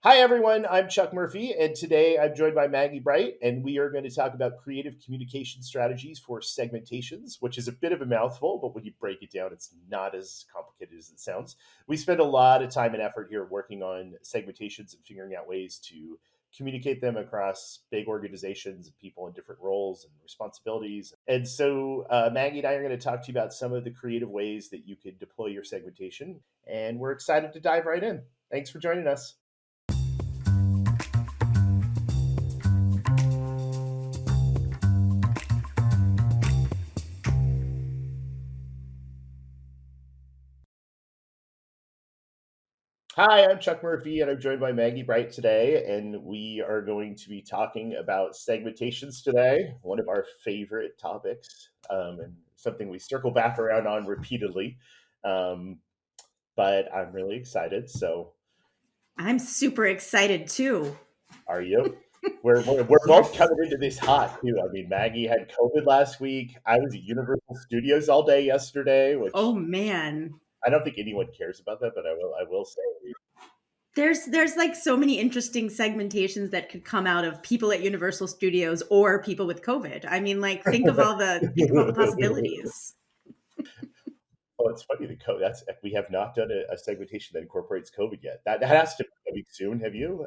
Hi, everyone. I'm Chuck Murphy, and today I'm joined by Maggie Bright, and we are going to talk about creative communication strategies for segmentations, which is a bit of a mouthful, but when you break it down, it's not as complicated as it sounds. We spend a lot of time and effort here working on segmentations and figuring out ways to communicate them across big organizations and people in different roles and responsibilities. And so, Maggie and I are going to talk to you about some of the creative ways that you could deploy your segmentation, and we're excited to dive right in. Thanks for joining us. Hi, I'm Chuck Murphy, and I'm joined by Maggie Bright today, and we are going to be talking about segmentations today, one of our favorite topics, and something we circle back around on repeatedly. Um, but I'm really excited. So, I'm super excited too. are you? We're both Yes. coming into this hot too. I mean, Maggie had COVID last week. I was at Universal Studios all day yesterday, which Oh man. I don't think anyone cares about that, but I will say. There's like so many interesting segmentations that could come out of people at Universal Studios or people with COVID. I mean, like think of all the possibilities. Oh, it's funny. That's we have not done a segmentation that incorporates COVID yet. That has to be coming soon. Have you?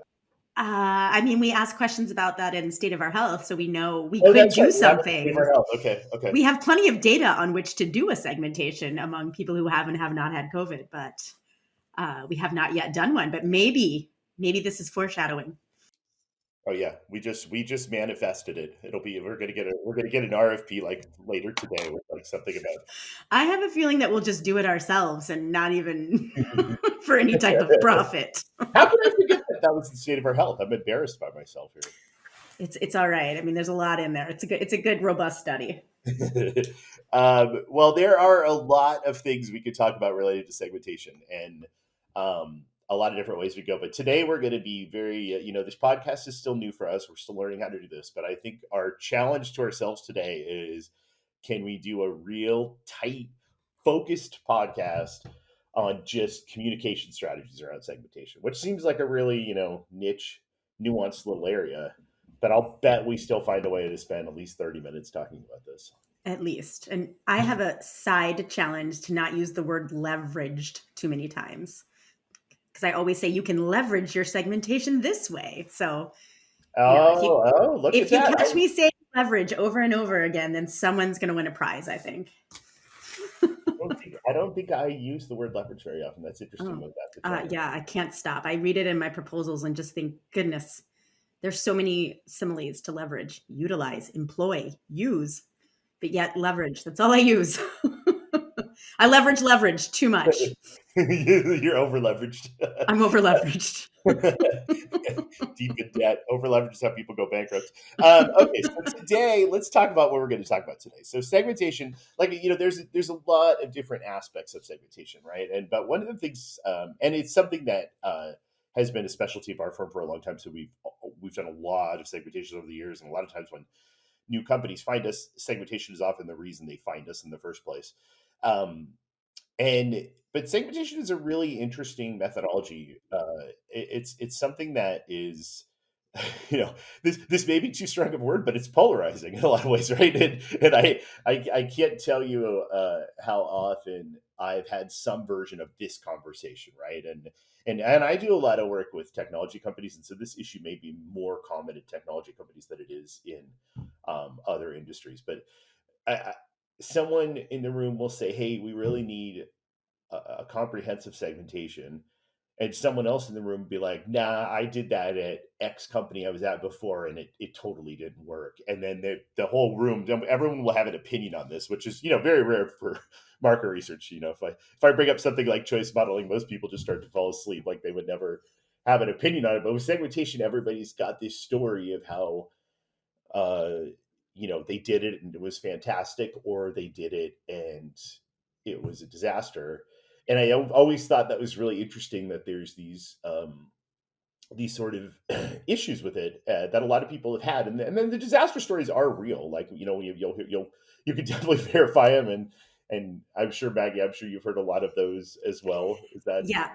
I mean, we ask questions about that in State of Our Health, so we know we Oh, could that's right. do We have it in something. our health. Okay, okay. We have plenty of data on which to do a segmentation among people who have and have not had COVID, but we have not yet done one. But maybe this is foreshadowing. Oh yeah, we just manifested it. We're gonna get an RFP like later today with like something I have a feeling that we'll just do it ourselves and not even about. for any type of profit. How can I forget that was the state of our health? I'm embarrassed by myself It's all right. I mean, there's a lot in there. It's a good robust study. here. Well, there are a lot of things we could talk about related to segmentation, and a lot of different ways we go. But today we're going to be very, this podcast is still new for us. We're still learning how to do this. But I think our challenge to ourselves today is, can we do a real tight, focused podcast on just communication strategies around segmentation, which seems like a really, niche, nuanced little area. But I'll bet we still find a way to spend at least 30 minutes talking about this. At least. And I have a side challenge to not use the word leveraged too many times because I always say you can leverage your segmentation this way. So, if you Look at if you that. catch me saying leverage over and over again, then someone's going to win a prize, I think. I don't think I use the word leverage very often. That's interesting Oh, that that's a challenge. yeah, I can't stop. I read it in my proposals and just think, goodness, there's so many similes to leverage: utilize, employ, use, but yet leverage. That's all I use. I leverage too much. You're over leveraged. I'm over leveraged. Deep in debt. Over leveraged is how people go bankrupt. Okay, so today let's talk about what we're going to talk about today. So segmentation, like there's a lot of different aspects of segmentation, right? But one of the things, and it's something that has been a specialty of our firm for a long time. So we've done a lot of segmentations over the years, and a lot of times when new companies find us, segmentation is often the reason they find us in the first place. Um, and but segmentation is a really interesting methodology. It's something that is, this may be too strong of a word, but it's polarizing in a lot of ways, right? And I can't tell you how often I've had some version of this conversation, right? And I do a lot of work with technology companies, and so this issue may be more common in technology companies than it is in other industries. But I, someone in the room will say, "Hey, we really need a comprehensive segmentation," and someone else in the room would be like, "Nah, I did that at X company I was at before, and it totally didn't work." And then the whole room, everyone will have an opinion on this, which is very rare for market research. If I bring up something like choice modeling, most people just start to fall asleep, like they would never have an opinion on it. But with segmentation, everybody's got this story of how uh, they did it and it was fantastic, or they did it and it was a disaster. And I always thought that was really interesting that there's these sort of issues with it that a lot of people have had, and then the disaster stories are real. Like you can definitely verify them, and I'm sure, Maggie, I'm sure you've heard a lot of those as well. Is that Yeah.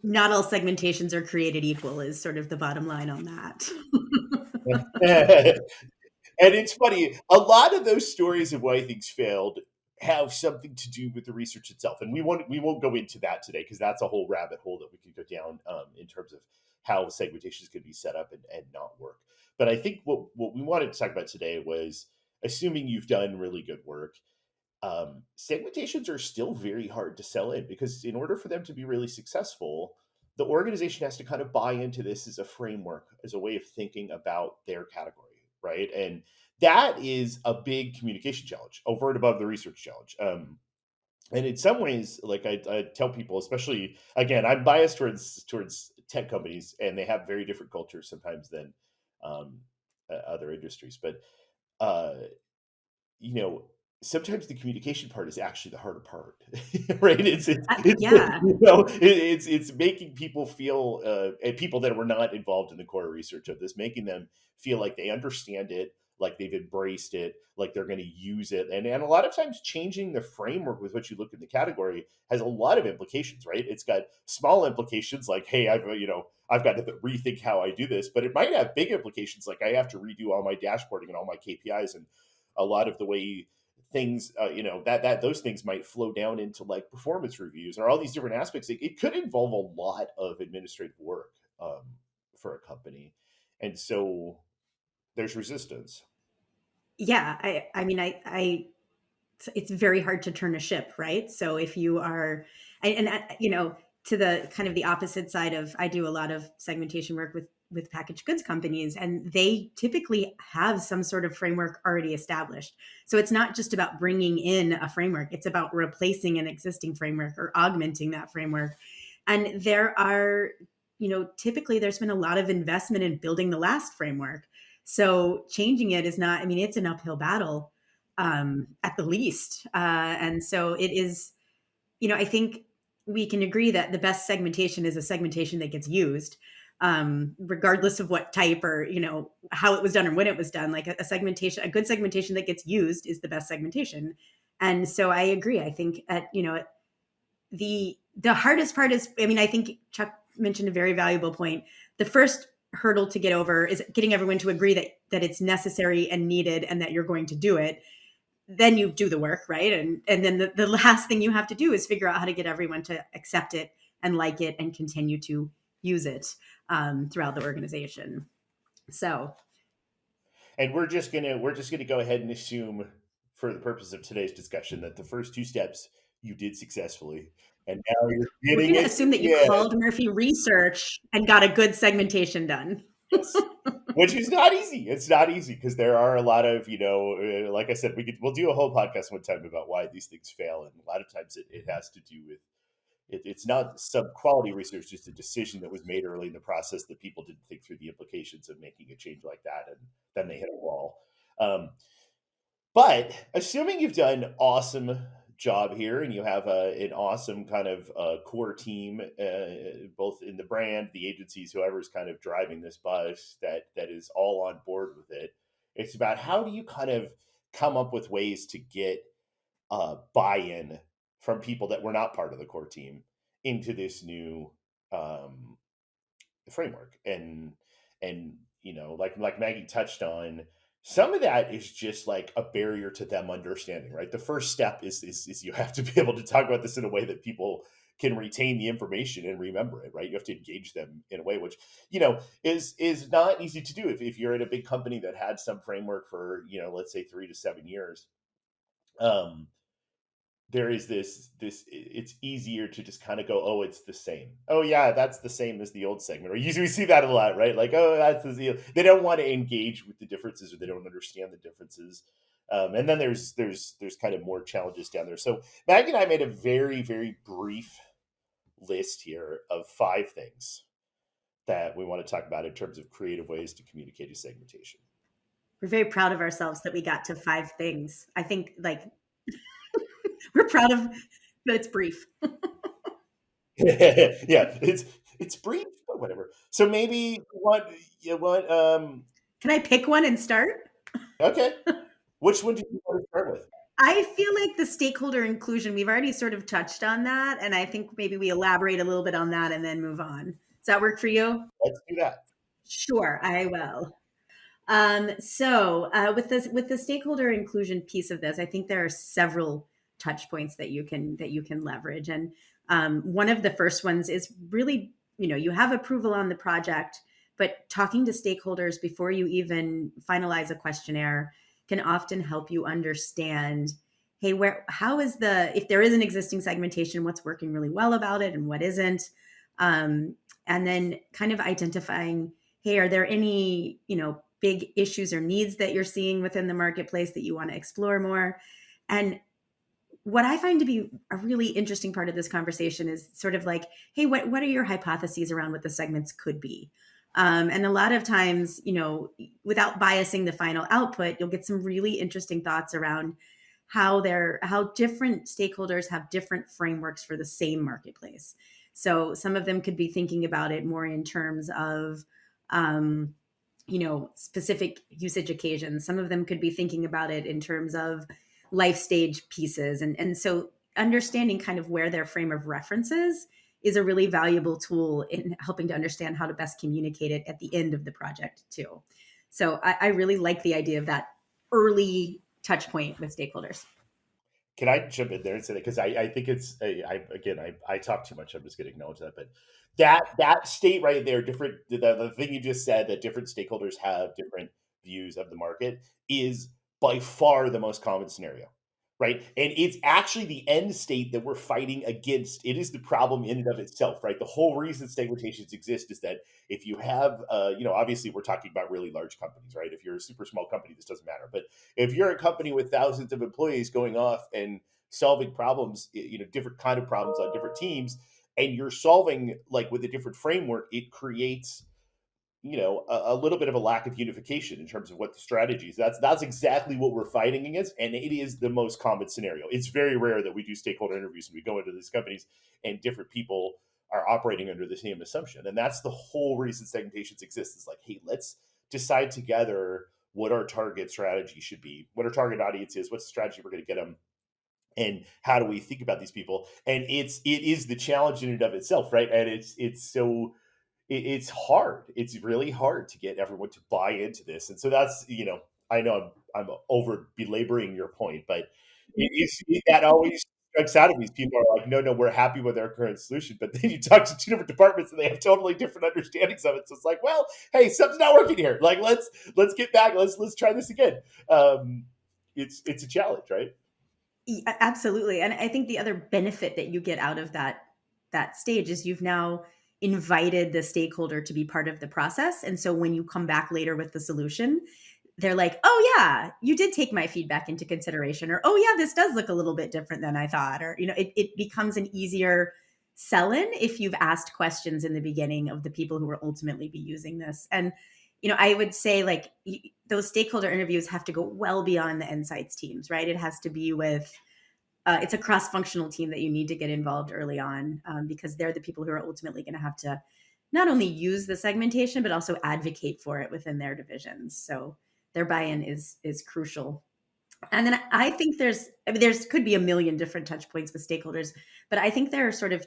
Not all segmentations are created equal is sort of the bottom line on that. And it's funny, a lot of those stories of why things failed have something to do with the research itself. And we won't go into that today because that's a whole rabbit hole that we could go down in terms of how segmentations could be set up and not work. But I think what we wanted to talk about today was assuming you've done really good work, segmentations are still very hard to sell in because in order for them to be really successful, the organization has to kind of buy into this as a framework, as a way of thinking about their category, right? And that is a big communication challenge over and above the research challenge. And in some ways, like I tell people, especially again, I'm biased towards tech companies, and they have very different cultures sometimes than um, other industries. But uh, you know, sometimes the communication part is actually the harder part, right? Yeah. It's making people feel, and people that were not involved in the core research of this, making them feel like they understand it, like they've embraced it, like they're going to use it, and a lot of times changing the framework with what you look in the category has a lot of implications, right? It's got small implications like, hey, I've got to rethink how I do this, but it might have big implications like I have to redo all my dashboarding and all my KPIs and a lot of the way things that those things might flow down into like performance reviews or all these different aspects. It could involve a lot of administrative work for a company, and so there's resistance. Yeah, I mean, it's very hard to turn a ship, right? So if you are, to the kind of the opposite side of, I do a lot of segmentation work with packaged goods companies, and they typically have some sort of framework already established. So it's not just about bringing in a framework; it's about replacing an existing framework or augmenting that framework. And there are, typically there's been a lot of investment in building the last framework. So changing it is not, I mean, it's an uphill battle at the least. And so it is, I think we can agree that the best segmentation is a segmentation that gets used, regardless of what type or, how it was done or when it was done. Like a segmentation, a good segmentation that gets used is the best segmentation. And so I agree. I think the hardest part is, I mean, I think Chuck mentioned a very valuable point. The first hurdle to get over is getting everyone to agree that it's necessary and needed and that you're going to do it. Then you do the work, right? And then the last thing you have to do is figure out how to get everyone to accept it and like it and continue to use it throughout the organization. So And we're just gonna go ahead and assume, for the purpose of today's discussion, that the first two steps you did successfully, and now you're we're getting going to it. assume that you Yeah. called Murphy Research and got a good segmentation done. Yes. Which is not easy. It's not easy because there are a lot of, like I said, we'll do a whole podcast one time about why these things fail. And a lot of times it has to do with it's not some quality research, just a decision that was made early in the process that people didn't think through the implications of making a change like that. And then they hit a wall. Um, but assuming you've done an awesome job here and you have an awesome kind of core team, both in the brand, the agencies, whoever's kind of driving this bus, that is all on board with it. It's about how do you kind of come up with ways to get buy-in from people that were not part of the core team into this new um, framework. And like Maggie touched on, some of that is just like a barrier to them understanding, right? The first step is you have to be able to talk about this in a way that people can retain the information and remember it, right? You have to engage them in a way which is not easy to do if you're in a big company that had some framework for let's say 3 to 7 years. um there is this it's easier to just kind of go, oh, it's the same. Oh yeah, that's the same as the old segment. Or usually we see that a lot, right? Like, oh, that's they don't want to engage with the differences, or they don't understand the differences. And then there's kind of more challenges down there. So Maggie and I made a very, very brief list here of 5 things that we want to talk about in terms of creative ways to communicate a segmentation. We're very proud of ourselves that we got to 5 things. I think like we're proud of that it's brief. Yeah, it's brief, but whatever. So maybe what Can I pick one and start? okay. Which one do you want to start with? I feel like the stakeholder inclusion, we've already sort of touched on that, and I think maybe we elaborate a little bit on that and then move on. Does that work for you? Let's do that. Sure, I will. With the stakeholder inclusion piece of this, I think there are several touch points that you can leverage, and one of the first ones is really, you have approval on the project, but talking to stakeholders before you even finalize a questionnaire can often help you understand, hey, how is if there is an existing segmentation, what's working really well about it and what isn't, and then kind of identifying, hey, are there any, big issues or needs that you're seeing within the marketplace that you want to explore more? And what I find to be a really interesting part of this conversation is sort of like, hey, what are your hypotheses around what the segments could be? And a lot of times, without biasing the final output, you'll get some really interesting thoughts around how different stakeholders have different frameworks for the same marketplace. So some of them could be thinking about it more in terms of um, specific usage occasions. Some of them could be thinking about it in terms of life stage pieces. And so understanding kind of where their frame of reference is a really valuable tool in helping to understand how to best communicate it at the end of the project too. So I really like the idea of that early touch point with stakeholders. Can I jump in there and say that? Because I think it's again, I talk too much. I'm just going to acknowledge that. But that state right there, different the thing you just said, that different stakeholders have different views of the market, is by far the most common scenario, right? And it's actually the end state that we're fighting against. It is the problem in and of itself, right? The whole reason segmentations exist is that if you have, obviously we're talking about really large companies, right? If you're a super small company, this doesn't matter. But if you're a company with thousands of employees going off and solving problems, different kind of problems on different teams, and you're solving like with a different framework, it creates a little bit of a lack of unification in terms of what the strategy is. That's exactly what we're fighting against, and it is the most common scenario. It's very rare that we do stakeholder interviews and we go into these companies and different people are operating under the same assumption, and that's the whole reason segmentations exist. Is like, hey, let's decide together what our target strategy should be, what our target audience is, what's the strategy we're going to get them, and how do we think about these people. And it is the challenge in and of itself, right? And it's hard. It's really hard to get everyone to buy into this. And so that's, I know I'm over belaboring your point, but that always strikes out of these people are like, no, no, we're happy with our current solution. But then you talk to two different departments and they have totally different understandings of it. So it's like, well, hey, something's not working here. Like, let's get back. Let's try this again. It's a challenge, right? Absolutely. And I think the other benefit that you get out of that stage is you've now invited the stakeholder to be part of the process. And so when you come back later with the solution, they're like, "Oh yeah, you did take my feedback into consideration," or "Oh yeah, this does look a little bit different than I thought," or it becomes an easier sell-in if you've asked questions in the beginning of the people who will ultimately be using this. And I would say like those stakeholder interviews have to go well beyond the insights teams, right? It has to be with it's a cross-functional team that you need to get involved early on, because they're the people who are ultimately going to have to not only use the segmentation but also advocate for it within their divisions. So their buy-in is crucial. And then I think there's could be a million different touch points with stakeholders, but I think there are sort of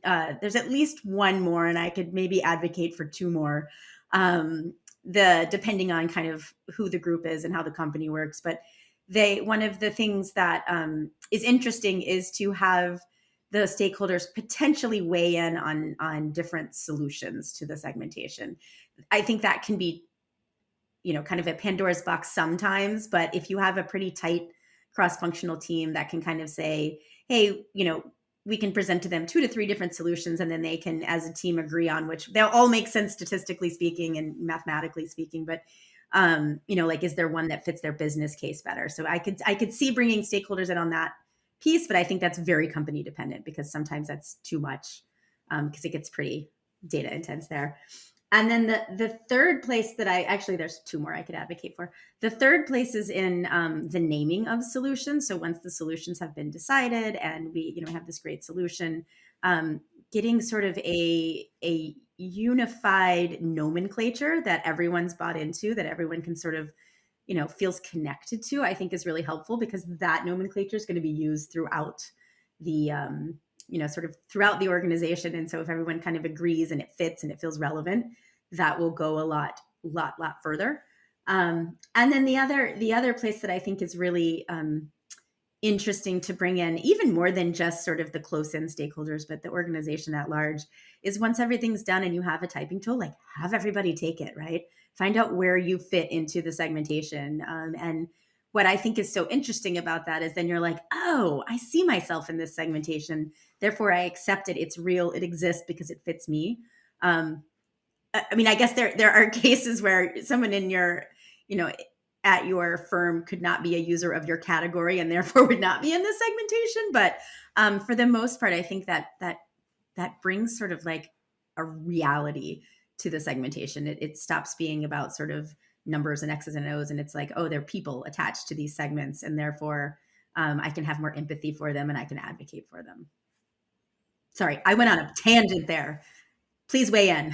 there's at least one more, and I could maybe advocate for two more. The depending on kind of who the group is and how the company works, but one of the things that is interesting is to have the stakeholders potentially weigh in on different solutions to the segmentation. I think that can be kind of a Pandora's box sometimes, but if you have a pretty tight cross-functional team that can kind of say, hey, we can present to them 2 to 3 different solutions, and then they can, as a team, agree on which they'll all make sense statistically speaking and mathematically speaking. But like, is there one that fits their business case better? So I could see bringing stakeholders in on that piece, but I think that's very company dependent because sometimes that's too much, because it gets pretty data intense there. And then the third place that there's two more I could advocate for. The third place is in the naming of solutions. So once the solutions have been decided and we have this great solution, getting sort of a unified nomenclature that everyone's bought into, that everyone can sort of feels connected to, I think is really helpful, because that nomenclature is going to be used throughout the sort of throughout the organization. And so if everyone kind of agrees and it fits and it feels relevant, that will go a lot further. And then the other place that I think is really interesting to bring in, even more than just sort of the close in stakeholders, but the organization at large, is once everything's done and you have a typing tool, like, have everybody take it, right? Find out where you fit into the segmentation. And what I think is so interesting about that is then you're like, oh, I see myself in this segmentation. Therefore, I accept it. It's real. It exists because it fits me. Um, I mean, I guess there are cases where someone in your, you know, at your firm could not be a user of your category and therefore would not be in the segmentation. But for the most part, I think that brings sort of like a reality to the segmentation. It stops being about sort of numbers and X's and O's, and it's like, oh, they're people attached to these segments, and therefore I can have more empathy for them and I can advocate for them. Sorry, I went on a tangent there. Please weigh in.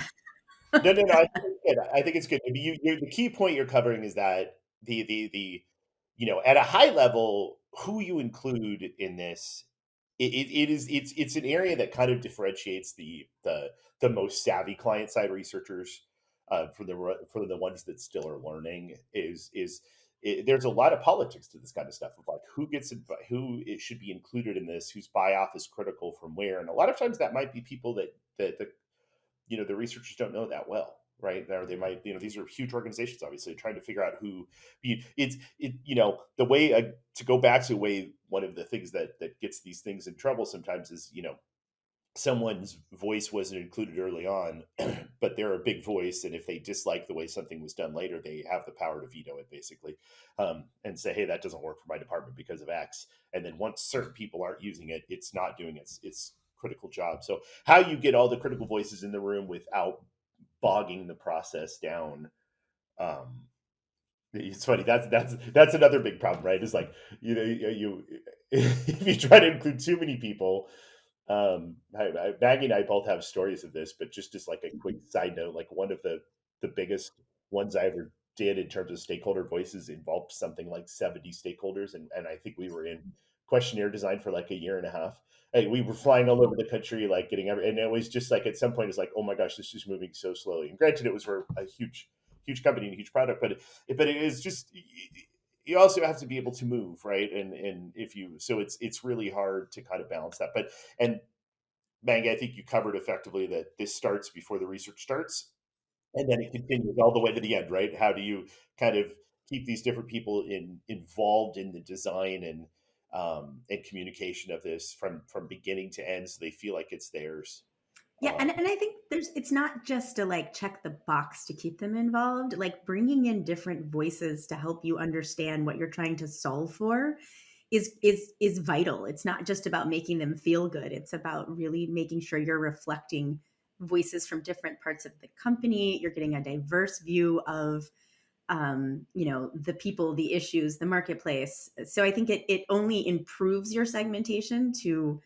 No, no, no. I think it's good. I think it's good. I mean, the key point you're covering is that at a high level, who you include in this, it's an area that kind of differentiates the most savvy client side researchers for the ones that still are learning. There's a lot of politics to this kind of stuff of like who it should be included in this, whose buy off is critical from where, and a lot of times that might be people that the researchers don't know that well, right? Or they might, these are huge organizations, obviously, trying to figure out who. The way to go back to the way one of the things that gets these things in trouble sometimes is someone's voice wasn't included early on, but they're a big voice, and if they dislike the way something was done later, they have the power to veto it, basically, and say, hey, that doesn't work for my department because of X. And then once certain people aren't using it, it's not doing its critical job. So how you get all the critical voices in the room without bogging the process down, it's funny. That's another big problem, right? Is like you if you try to include too many people. Maggie and I both have stories of this, but just as like a quick side note, like one of the biggest ones I ever did in terms of stakeholder voices involved something like 70 stakeholders, and I think we were in questionnaire design for like a year and a half. Hey, we were flying all over the country, like getting and it was just like at some point it's like, oh my gosh, this is moving so slowly. And granted, it was for a huge company and a huge product, but it is just you also have to be able to move, right? And if you so it's really hard to kind of balance that. But and Bang, I think you covered effectively that this starts before the research starts, and then it continues all the way to the end, right? How do you kind of keep these different people involved in the design and communication of this from beginning to end, so they feel like it's theirs? Yeah, Um, and I think it's not just to like check the box to keep them involved, like bringing in different voices to help you understand what you're trying to solve for is vital. It's not just about making them feel good. It's about really making sure you're reflecting voices from different parts of the company. You're getting a diverse view of the people, the issues, the marketplace. So I think it only improves your segmentation to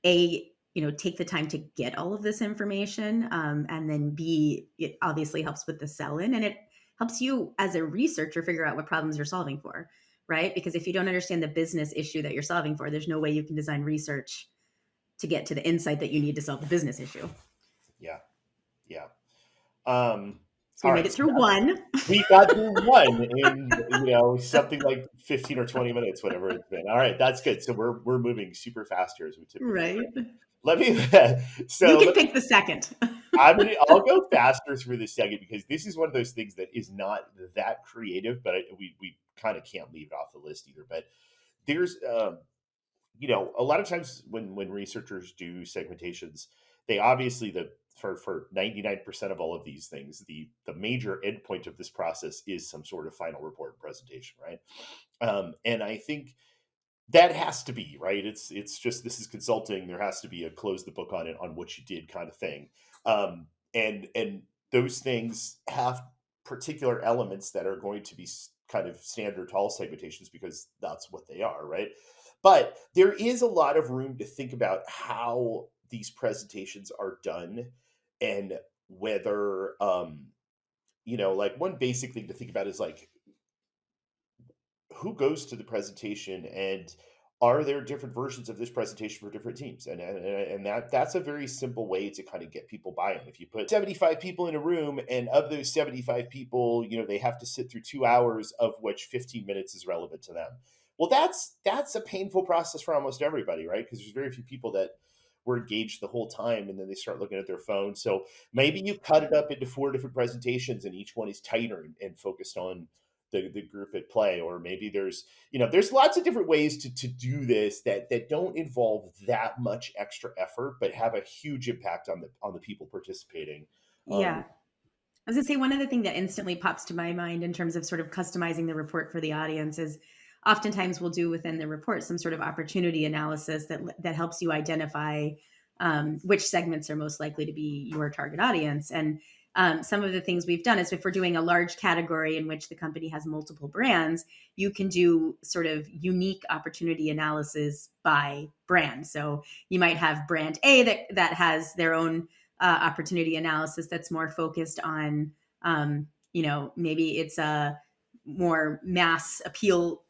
take the time to get all of this information, and then b, it obviously helps with the sell in, and it helps you as a researcher figure out what problems you're solving for, right? Because if you don't understand the business issue that you're solving for, there's no way you can design research to get to the insight that you need to solve the business issue. yeah, yeah. Um, So we all made right, it so through one. we got through one in something like 15 or 20 minutes, whatever it's been. All right, that's good. So we're moving super fast here as we typically are. Right, Let me you so can let me pick the second. I'll go faster through this second because this is one of those things that is not that creative, but we kind of can't leave it off the list either. But there's a lot of times when researchers do segmentations, they obviously for 99% of all of these things, the major endpoint of this process is some sort of final report presentation, right? And I think that has to be right. It's just this is consulting. There has to be a close the book on it on what you did kind of thing, and those things have particular elements that are going to be kind of standard to all segmentations because that's what they are, right? But there is a lot of room to think about how these presentations are done and whether like one basic thing to think about is like who goes to the presentation, and are there different versions of this presentation for different teams? And that's a very simple way to kind of get people buy-in. If you put 75 people in a room, and of those 75 people, they have to sit through 2 hours, of which 15 minutes is relevant to them. Well, that's a painful process for almost everybody, right? Because there's very few people that were engaged the whole time, and then they start looking at their phone. So maybe you cut it up into 4 different presentations, and each one is tighter and focused on the group at play. Or maybe there's lots of different ways to do this that don't involve that much extra effort, but have a huge impact on the people participating. Yeah. I was gonna say one other thing that instantly pops to my mind in terms of sort of customizing the report for the audience is oftentimes we'll do within the report some sort of opportunity analysis that helps you identify which segments are most likely to be your target audience. And some of the things we've done is if we're doing a large category in which the company has multiple brands, you can do sort of unique opportunity analysis by brand. So you might have brand A that has their own opportunity analysis that's more focused on, maybe it's a more mass appeal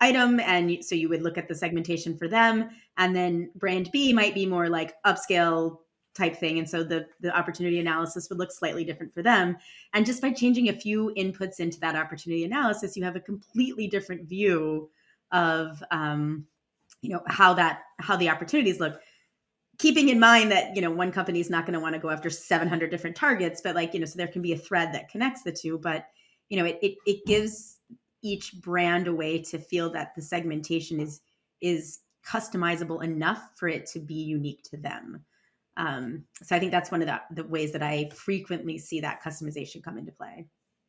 item. And so you would look at the segmentation for them. And then brand B might be more like upscale type thing. And so the opportunity analysis would look slightly different for them. And just by changing a few inputs into that opportunity analysis, you have a completely different view of, how the opportunities look, keeping in mind that one company is not going to want to go after 700 different targets, but so there can be a thread that connects the two. But it gives each brand a way to feel that the segmentation is customizable enough for it to be unique to them. So I think that's one of the ways that I frequently see that customization come into play.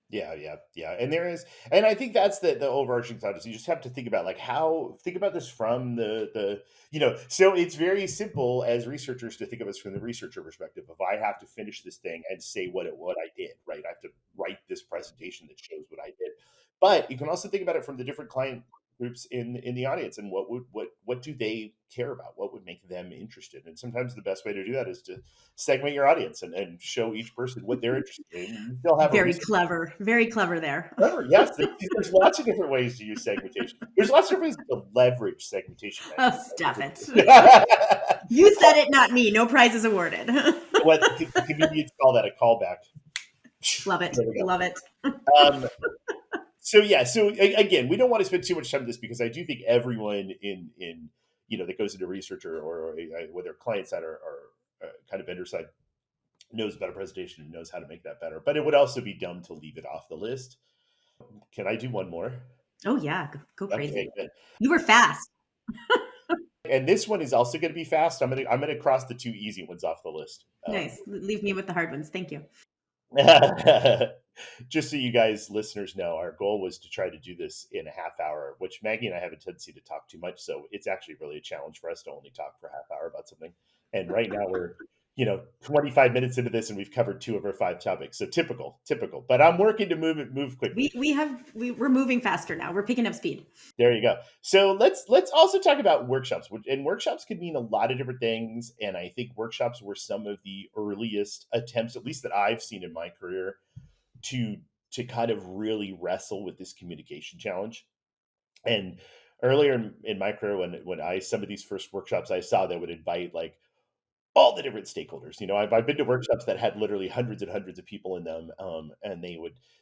Yeah, yeah, yeah. And I think that's the overarching thought is you just have to think about like think about this from so it's very simple as researchers to think of us from the researcher perspective. If I have to finish this thing and say what I did, right? I have to write this presentation that shows what I did. But you can also think about it from the different client groups in the audience, and what do they care about? What would make them interested? And sometimes the best way to do that is to segment your audience and show each person what they're interested in. You still have a research. Very clever there. Clever, yes. There's lots of different ways to use segmentation. There's lots of different ways to leverage segmentation. Oh, stop it. Actually. You said it, not me. No prizes awarded. What the comedians call that a callback. Love it. There we go. Love it. So yeah. So again, we don't want to spend too much time on this because I do think everyone in that goes into research or whether clients that are kind of vendor side knows about a presentation and knows how to make that better. But it would also be dumb to leave it off the list. Can I do one more? Oh yeah, go crazy. Okay, good. You were fast. And this one is also going to be fast. I'm gonna cross the two easy ones off the list. Nice. Leave me with the hard ones. Thank you. Just so you guys, listeners, know, our goal was to try to do this in a half hour, which Maggie and I have a tendency to talk too much. So it's actually really a challenge for us to only talk for a half hour about something. And right now we're 25 minutes into this and we've covered 2 of our 5 topics. So typical, but I'm working to move quickly. We're moving faster now. We're picking up speed. There you go. So let's also talk about workshops. And workshops could mean a lot of different things. And I think workshops were some of the earliest attempts, at least that I've seen in my career, to kind of really wrestle with this communication challenge. And earlier in my career, when some of these first workshops I saw that would invite like all the different stakeholders. I've been to workshops that had literally hundreds and hundreds of people in them, and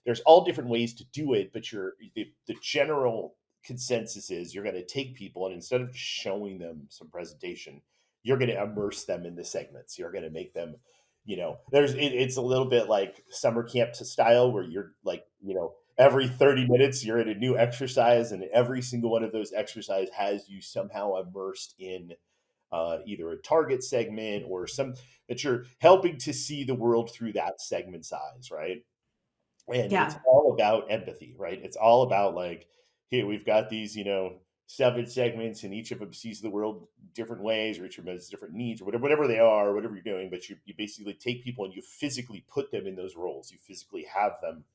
there's all different ways to do it, but the general consensus is you're going to take people and instead of showing them some presentation, you're going to immerse them in the segments. You're going to make them, it's a little bit like summer camp style where you're like, every 30 minutes you're in a new exercise, and every single one of those exercises has you somehow immersed in either a target segment or some that you're helping to see the world through that segment's eyes, right? And Yeah. it's all about empathy, right? It's all about like, here we've got these, 7 segments, and each of them sees the world different ways, or each of them has different needs, or whatever they are, whatever you're doing. But you basically take people and you physically put them in those roles. You physically have them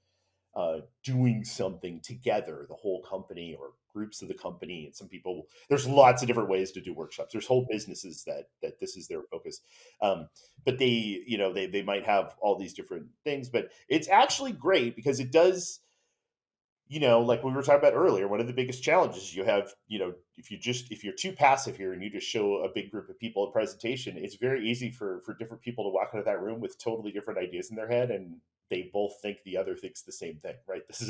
doing something together, the whole company or groups of the company. And some people, there's lots of different ways to do workshops. There's whole businesses that this is their focus. But they might have all these different things, but it's actually great because it does, like we were talking about earlier, one of the biggest challenges you have, if you're too passive here and you just show a big group of people a presentation, it's very easy for different people to walk into that room with totally different ideas in their head, and they both think the other thinks the same thing, right? This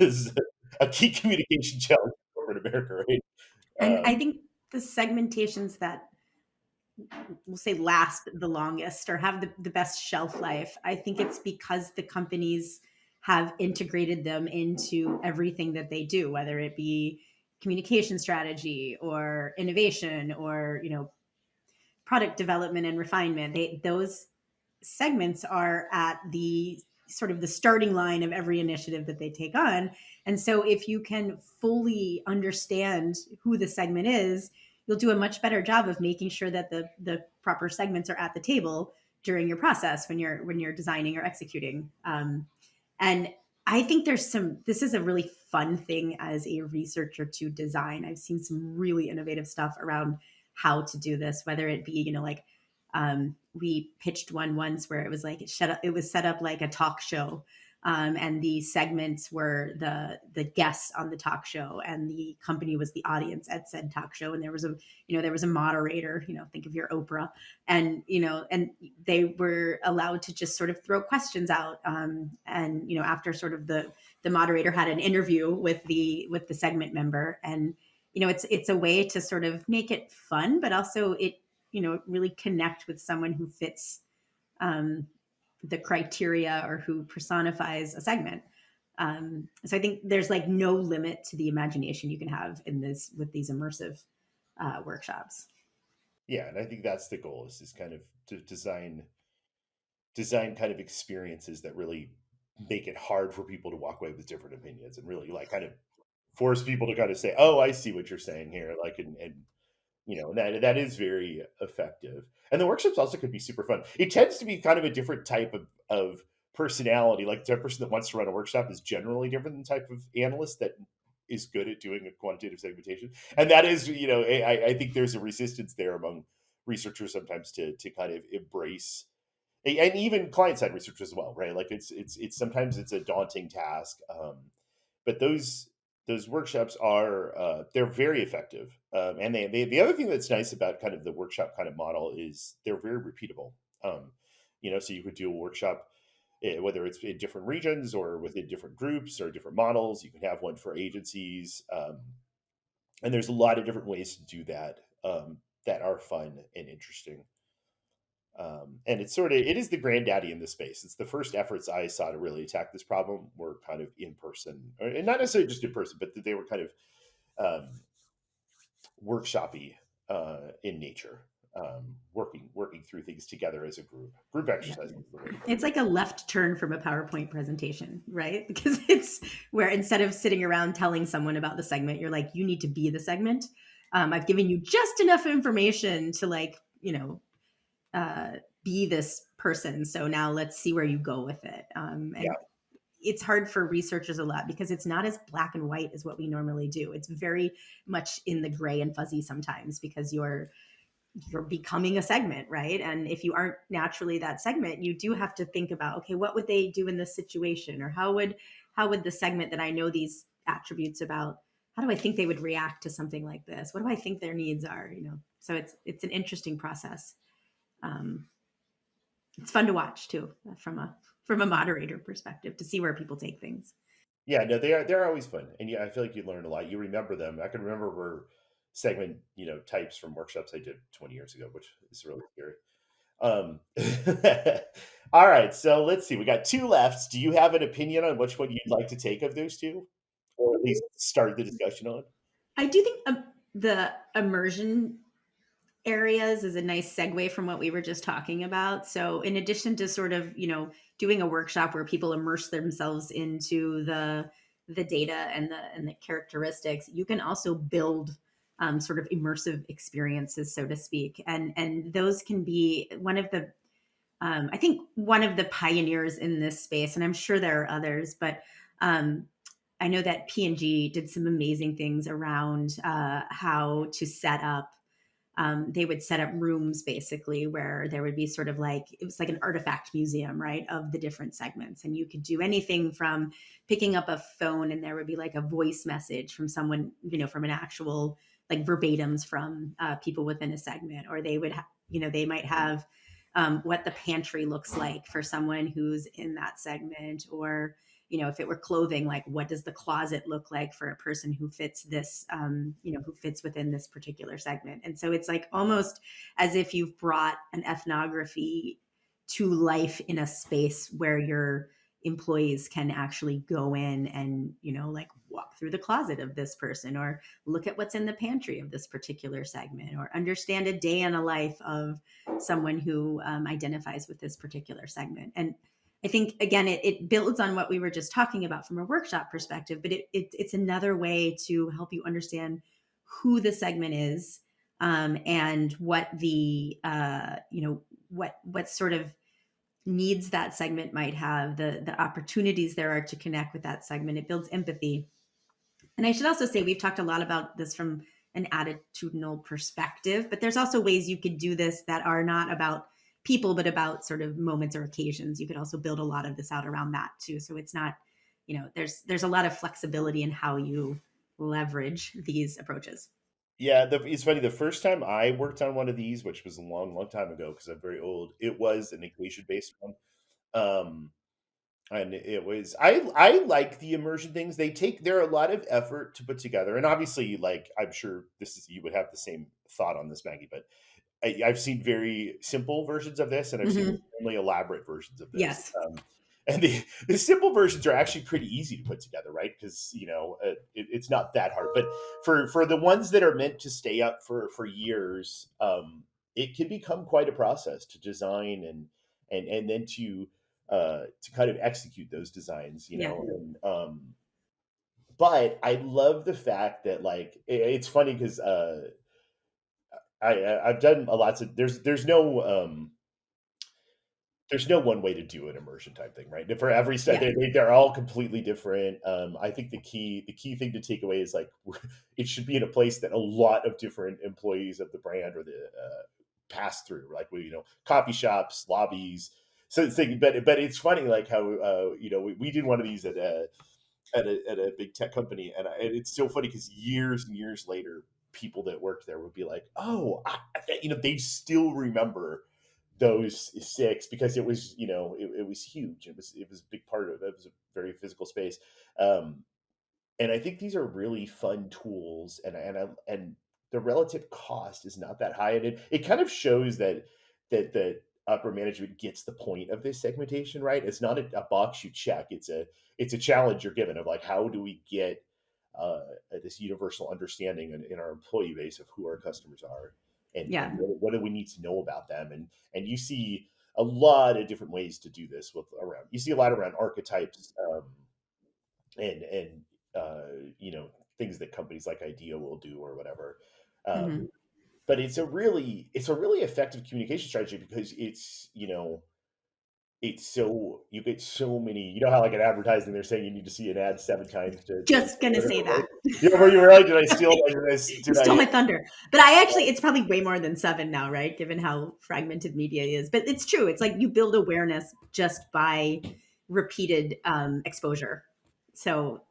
is a key communication challenge in corporate America, right? And I Um, think the segmentations that we'll say last the longest or have the best shelf life, I think it's because the companies have integrated them into everything that they do, whether it be communication strategy or innovation or, product development and refinement. Those segments are at the sort of the starting line of every initiative that they take on. And so if you can fully understand who the segment is, you'll do a much better job of making sure that the proper segments are at the table during your process when you're designing or executing. And I think this is a really fun thing as a researcher to design. I've seen some really innovative stuff around how to do this, whether it be, like we pitched one once where it was like it was set up like a talk show, and the segments were the guests on the talk show, and the company was the audience at said talk show, and there was a moderator, think of your Oprah, and and they were allowed to just sort of throw questions out, and after sort of the moderator had an interview with the segment member, and it's a way to sort of make it fun, but also it really connect with someone who fits um, the criteria or who personifies a segment. So I think there's like no limit to the imagination you can have in this with these immersive workshops. yeah, and I think that's the goal is kind of to design kind of experiences that really make it hard for people to walk away with different opinions and really like kind of force people to kind of say, "Oh, I see what you're saying here," like, and that is very effective. And the workshops also could be super fun. It tends to be kind of a different type of personality. Like the person that wants to run a workshop is generally different than the type of analyst that is good at doing a quantitative segmentation. And that is, I think there's a resistance there among researchers sometimes to kind of embrace, and even client side research as well, right? Like it's sometimes it's a daunting task, but those workshops are they're very effective, and the other thing that's nice about kind of the workshop kind of model is they're very repeatable. So you could do a workshop, whether it's in different regions or within different groups or different models. You can have one for agencies, and there's a lot of different ways to do that, that are fun and interesting. And it is the granddaddy in this space. It's the first efforts I saw to really attack this problem were kind of in person, and not necessarily just in person, but they were kind of um, workshoppy in nature, working through things together as a group. Group Yeah. exercise is the way to put It's it. like a left turn from a PowerPoint presentation, right? Because it's where instead of sitting around telling someone about the segment, you're like, you need to be the segment. I've given you just enough information to uh, be this person. So now let's see where you go with it. And Yeah, it's hard for researchers a lot because it's not as black and white as what we normally do. It's very much in the gray and fuzzy sometimes because you're becoming a segment, right? And if you aren't naturally that segment, you do have to think about, okay, what would they do in this situation, or how would the segment that I know these attributes about, how do I think they would react to something like this? What do I think their needs are? So it's an interesting process. Um, it's fun to watch too, from a moderator perspective, to see where people take things. yeah. No, they're always fun, and yeah, I feel like you learn a lot. You remember them. I can remember segment types from workshops I did 20 years ago, which is really scary. Um, all right, so let's see. We got two left. Do you have an opinion on which one you'd like to take of those two, or at least start the discussion on? I do think the immersion areas is a nice segue from what we were just talking about. So, in addition to sort of, doing a workshop where people immerse themselves into the data and the characteristics, you can also build sort of immersive experiences, so to speak, and those can be one of the I think one of the pioneers in this space, and I'm sure there are others, but um, I know that P&G did some amazing things around how to set up they would set up rooms basically where there would be sort of like, it was like an artifact museum, right, of the different segments. And you could do anything from picking up a phone and there would be like a voice message from someone, from an actual, like verbatims from people within a segment, or they would, they might have what the pantry looks like for someone who's in that segment, or if it were clothing, like what does the closet look like for a person who fits this, who fits within this particular segment. And so it's like almost as if you've brought an ethnography to life in a space where your employees can actually go in and, like walk through the closet of this person, or look at what's in the pantry of this particular segment, or understand a day in a life of someone who identifies with this particular segment. And I think, again, it builds on what we were just talking about from a workshop perspective, but it's another way to help you understand who the segment is, and what the, what sort of needs that segment might have, the opportunities there are to connect with that segment. It builds empathy. And I should also say, we've talked a lot about this from an attitudinal perspective, but there's also ways you could do this that are not about people, but about sort of moments or occasions. You could also build a lot of this out around that too. So it's not, there's a lot of flexibility in how you leverage these approaches. Yeah, it's funny. The first time I worked on one of these, which was a long, long time ago, because I'm very old, it was an occasion based one. Um, and it was I like the immersion things. They're a lot of effort to put together, and obviously, like I'm sure this is you would have the same thought on this, Maggie. But I've seen very simple versions of this, and I've seen Hmm. extremely elaborate versions of this. Yes. And the simple versions are actually pretty easy to put together, right? Because it's not that hard. But for the ones that are meant to stay up for years, it can become quite a process to design and then to kind of execute those designs, Yeah. and but I love the fact that like it's funny because I've done a lots of there's no one way to do an immersion type thing, right? For every set, Yeah. they're all completely different. I think the key thing to take away is like it should be in a place that a lot of different employees of the brand or the pass through, like coffee shops, lobbies. So it's like, but it's funny like how we did one of these at a big tech company, and it's so funny because years and years later, people that worked there would be like, "Oh, they still remember those six because it was it was huge. It was a big part of it. It was a very physical space, um, and I think these are really fun tools, and the relative cost is not that high, and it kind of shows that upper management gets the point of this segmentation, right? It's not a box you check. It's a challenge you're given of like how do we get this universal understanding in our employee base of who our customers are and Yeah. what do we need to know about them and you see a lot of different ways to do this with around you see a lot around archetypes and uh, you know things that companies like idea will do or whatever Hmm. um, but it's a really effective communication strategy because it's so you get so many how like in advertising they're saying you need to see an ad 7 times to Just gonna say right? that. Where you were like did I steal You did stole I my thunder. But I actually, it's probably way more than seven now, right? Given how fragmented media is. But it's true. It's like you build awareness just by repeated exposure. So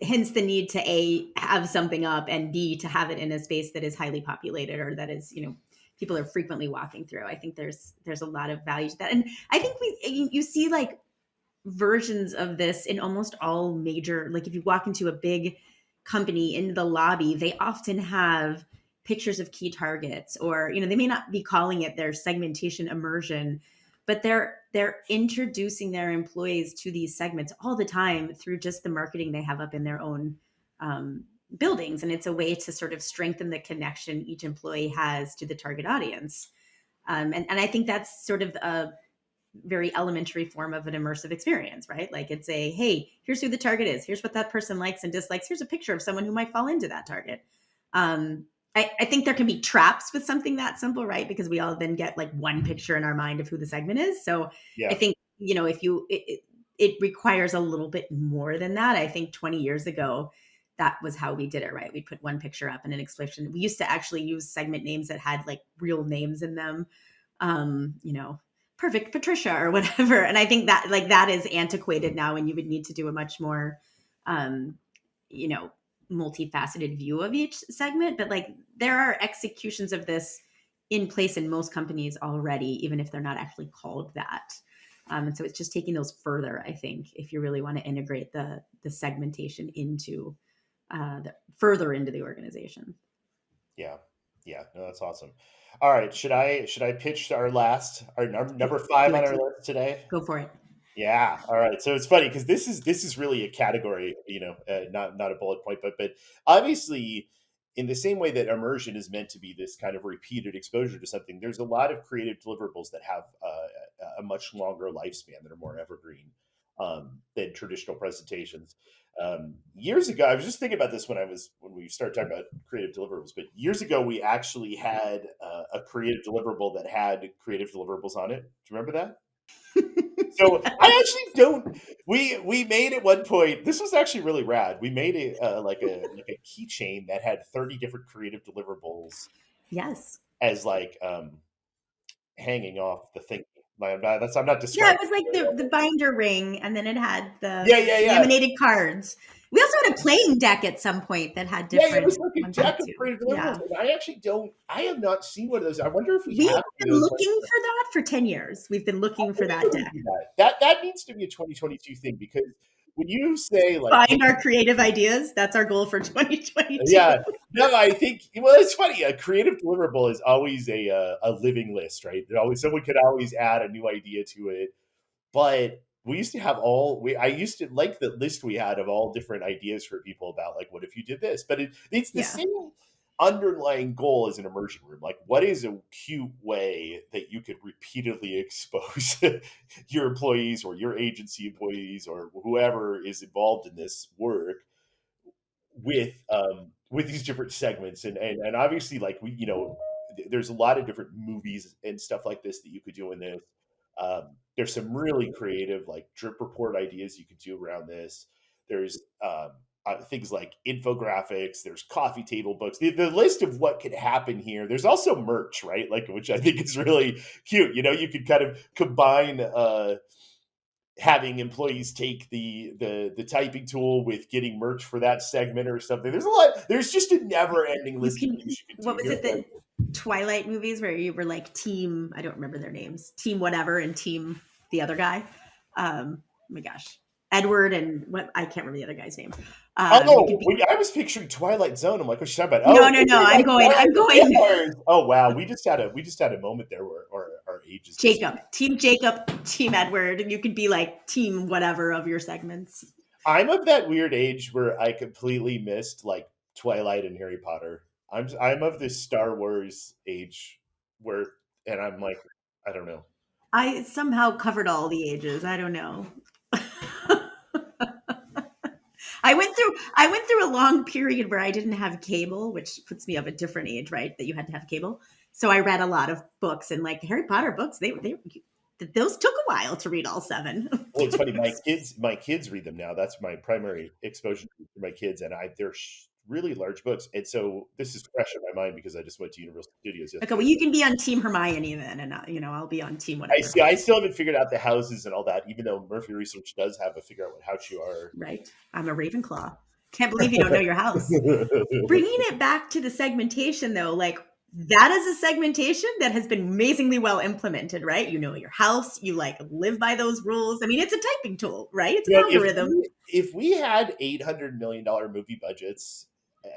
hence the need to A, have something up, and B, to have it in a space that is highly populated, or that is, people are frequently walking through. I think there's a lot of value to that. And I think you see like versions of this in almost all major, like if you walk into a big company in the lobby, they often have pictures of key targets, or they may not be calling it their segmentation immersion, but they're introducing their employees to these segments all the time through just the marketing they have up in their own buildings. And it's a way to sort of strengthen the connection each employee has to the target audience. And I think that's sort of a very elementary form of an immersive experience, right? Like it's a, hey, here's who the target is. Here's what that person likes and dislikes. Here's a picture of someone who might fall into that target. Um, I think there can be traps with something that simple, right? Because we all then get like one picture in our mind of who the segment is. So I yeah think, if it requires a little bit more than that. I think 20 years ago, that was how we did it, right? We'd put one picture up and an explanation. We used to actually use segment names that had like real names in them, you know, Perfect Patricia or whatever. And I think that like that is antiquated now, and you would need to do a much more, um, you know, multifaceted view of each segment. But like there are executions of this in place in most companies already, even if they're not actually called that. And so it's just taking those further, I think, if you really want to integrate the segmentation into further into the organization. Yeah. Yeah. No, that's awesome. All right. Should I pitch our number five Do on it. our list today? Go for it. Yeah. All right. So it's funny because this is really a category, not a bullet point, but obviously, in the same way that immersion is meant to be this kind of repeated exposure to something, there's a lot of creative deliverables that have a much longer lifespan that are more evergreen than traditional presentations. Years ago, I was just thinking about this when we started talking about creative deliverables. But years ago, we actually had a creative deliverable that had creative deliverables on it. Do you remember that? So I actually don't. We made at one point. This was actually really rad. We made like a keychain that had 30 different creative deliverables Yes. as like hanging off the thing. I'm not Yeah, it describing was it like very well. the binder ring, and then it had the Yeah, yeah, yeah. laminated cards. We also had a playing deck at some point that had Yeah, it different was like a ones on deck it of too. creative deliverables, Yeah. and I have not seen one of those. I wonder if we We have have one of been those. Like, looking for that for 10 years. We've been looking for we need that to deck. do that. That needs to be a 2022 thing because when you say like, hey, Find our creative ideas. That's our goal for 2022. yeah, no, I think well, it's funny. A creative deliverable is always a living list, right? There always someone could always add a new idea to it. But we used to have I used to like the list we had of all different ideas for people about like, what if you did this? But it's the Yeah. same underlying goal as an immersion room. Like, what is a cute way that you could repeatedly expose your employees or your agency employees or whoever is involved in this work with these different segments and obviously like there's a lot of different movies and stuff like this that you could do in this. There's some really creative like drip report ideas you could do around this. There's things like infographics. There's coffee table books. The list of what could happen here. There's also merch, right? Like, which I think is really cute. You could kind of combine having employees take the typing tool with getting merch for that segment or something. There's just a never ending You list of can, things you can what do was here. it, the Twilight movies where you were like team, I don't remember their names, team whatever and team the other guy. Oh my gosh. Edward and what, I can't remember the other guy's name. You could Oh, be, I was picturing Twilight Zone. I'm like, what's she talking about? no, Oh, no, you're no. thinking I'm about going, Twilight I'm and going. Vampires. Oh wow, we just had a moment there where our ages just. Jacob, team Edward, and you could be like team whatever of your segments. I'm of that weird age where I completely missed like Twilight and Harry Potter. I'm of this Star Wars age where, and I'm like, I don't know. I somehow covered all the ages. I don't know. I went through a long period where I didn't have cable, which puts me of a different age, right? That you had to have cable. So I read a lot of books and like Harry Potter books. They those took a while to read all seven. Well, it's funny. My kids read them now. That's my primary exposure for my kids, and they're really large books. And so this is fresh in my mind because I just went to Universal Studios Okay, well yesterday. you can be on Team Hermione then, and I'll be on Team I whatever. see. I still haven't figured out the houses and all that, even though Murphy Research does have a figure out what house you are. Right? I'm a Ravenclaw. Can't believe you don't know your house. Bringing it back to the segmentation though, like that is a segmentation that has been amazingly well implemented, right? You know your house, you like live by those rules. I mean, it's a typing tool, right? It's an If algorithm. we had $800 million movie budgets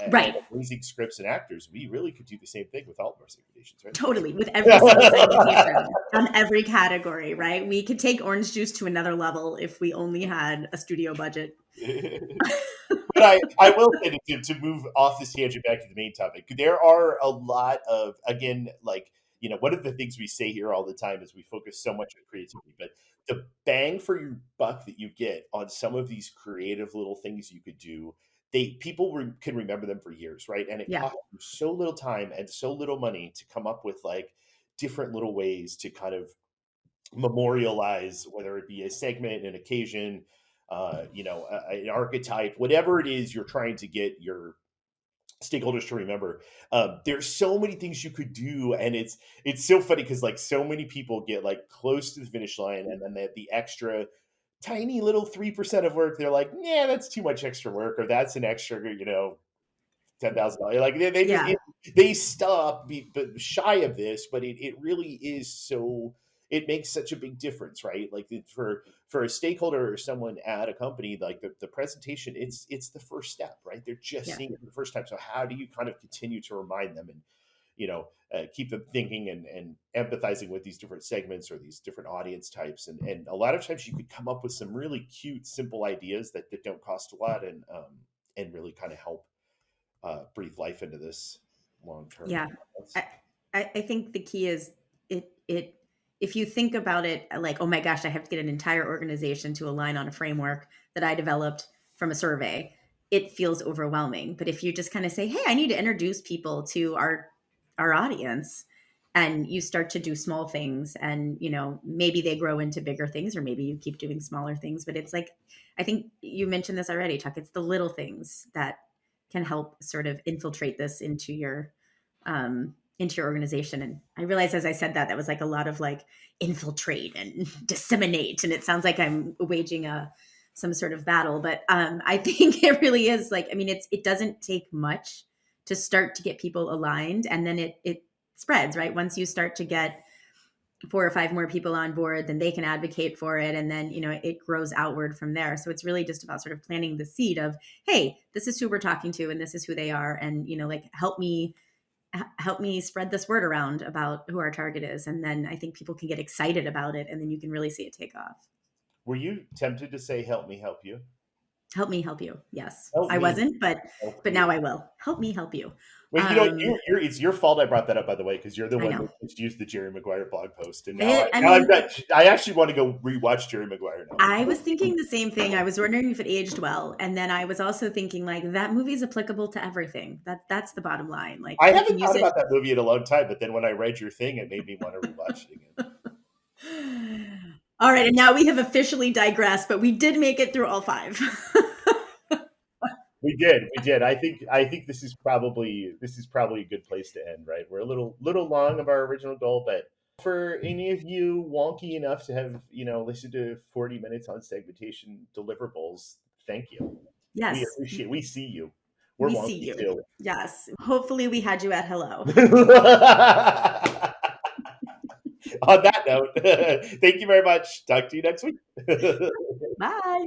and Right. amazing scripts and actors, we really could do the same thing with all of our segmentations, right? Totally. With every single segmentation on every category, right? We could take orange juice to another level if we only had a studio budget. But I will say to move off this tangent back to the main topic, there are a lot of, again, like, one of the things we say here all the time is we focus so much on creativity, but the bang for your buck that you get on some of these creative little things you could do, people can remember them for years, right? And it Yeah. costs you so little time and so little money to come up with like different little ways to kind of memorialize, whether it be a segment, an occasion, an archetype, whatever it is you're trying to get your stakeholders to remember. There's so many things you could do, and it's so funny because like so many people get like close to the finish line, and then the extra tiny little 3% of work, they're like, yeah, that's too much extra work, or that's an extra, $10,000. Like they just Yeah. they stop but shy of this, but it really is so. It makes such a big difference, right? Like for a stakeholder or someone at a company, like the presentation, it's the first step, right? They're just Yeah. seeing it for the first time. So how do you kind of continue to remind them and keep them thinking and empathizing with these different segments or these different audience types, and a lot of times you could come up with some really cute, simple ideas that don't cost a lot and really kind of help breathe life into this long term. Yeah. I, I think the key is it if you think about it like, oh my gosh, I have to get an entire organization to align on a framework that I developed from a survey, it feels overwhelming. But if you just kind of say, hey, I need to introduce people to our audience, and you start to do small things, and maybe they grow into bigger things, or maybe you keep doing smaller things. But it's like, I think you mentioned this already, Chuck, it's the little things that can help sort of infiltrate this into your organization. And I realized as I said that was like a lot of like infiltrate and disseminate, and it sounds like I'm waging some sort of battle. But I think it really is like, I mean, it doesn't take much to start to get people aligned, and then it spreads, right? Once you start to get 4 or 5 more people on board, then they can advocate for it, and then it grows outward from there. So it's really just about sort of planting the seed of, hey, this is who we're talking to, and this is who they are, and like help me spread this word around about who our target is. And then I think people can get excited about it, and then you can really see it take off. Were you tempted to say, "Help me, help you"? Help me help you. Yes, Help I me, wasn't, but help but you. now I will. Help me help you. Well, um it's your fault I brought that up, by the way, because you're the I one know that just used the Jerry Maguire blog post, and I now I've mean, got. I actually want to go rewatch Jerry Maguire I now. was thinking the same thing. I was wondering if it aged well, and then I was also thinking like that movie is applicable to everything. That's the bottom line. Like I you can haven't use thought it. about that movie in a long time, but then when I read your thing, it made me want to rewatch it again. All right, and now we have officially digressed, but we did make it through all five. We did, we did. I think this is probably a good place to end, right? We're a little long of our original goal, but for any of you wonky enough to have listened to 40 minutes on segmentation deliverables, thank you. We Yes, appreciate. We see you. We're we see wonky you. too. Yes. Hopefully we had you at hello. On that note, thank you very much. Talk to you next week. Bye.